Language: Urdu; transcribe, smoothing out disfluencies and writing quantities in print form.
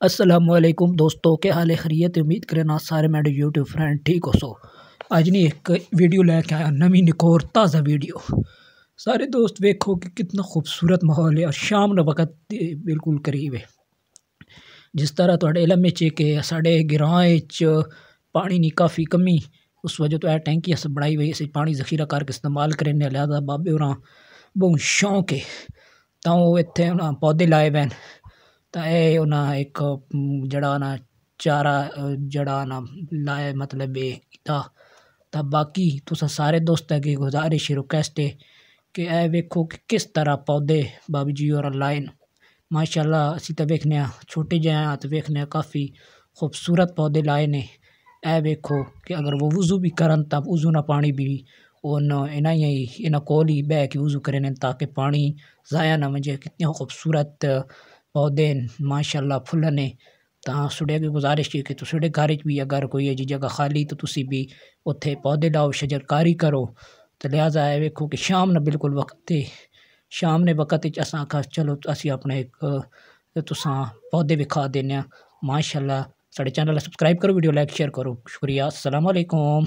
السلام علیکم دوستو، کیا حال ہے؟ خیریت؟ امید کرنا سارے میرے یوٹیوب فرینڈ ٹھیک ہو سو اج نہیں ایک ویڈیو لے کے آیا، نویں نکور تازہ ویڈیو۔ سارے دوست ویکھو کہ کتنا خوبصورت ماحول ہے اور شام کا وقت بالکل قریب ہے۔ جس طرح تھوڑے علم میں کہ ساڈے گراں وچ پانی کی کافی کمی، اس وجہ تو ٹینکی اس بنائی ہوئی اسی پانی ذخیرہ کر کے استعمال کرنے، لہذا بابے ہوراں بہت شوق ہے تا وہ اتنے انہاں پودے لائے ہوئے تا اے انہاں ایک جڑا نا چارہ جڑا نا لائے، مطلب تا باقی تساں سارے دوستاں کی گزارش ریکویسٹ ہے کہ اے ویکھو کہ کس طرح پودے بابی جی اور لائن ماشاءاللہ۔ اسی تے ویکھنے چھوٹے جہے تے ویکھنے کافی خوبصورت پودے لائے نے۔ اے ویکھو کہ اگر وہ وضو بھی کرن تا وضو نہ پانی بھی انہاں کول ہی بہ کے وضو کرن تاکہ پانی ضائع نہ ونجے۔ کتنے خوبصورت پودے ماشاءاللہ پھل نے۔ تاں سڈے کی گزارش ہے کہ تساڈے گھر وچ بھی اگر کوئی ایسی جگہ خالی تو تسی بھی اتھے پودے لاؤ، شجر کاری کرو۔ تو لہٰذا اے ویکھو کہ شام نے بالکل وقت ہے، شام نے وقت وچ اساں آکھا چلو اسی اپنے ایک تساں پودے وکھا دینے ماشاءاللہ۔ ساڈے چینل سبسکرائب کرو، ویڈیو لائک شیئر کرو، شکریہ، السلام علیکم۔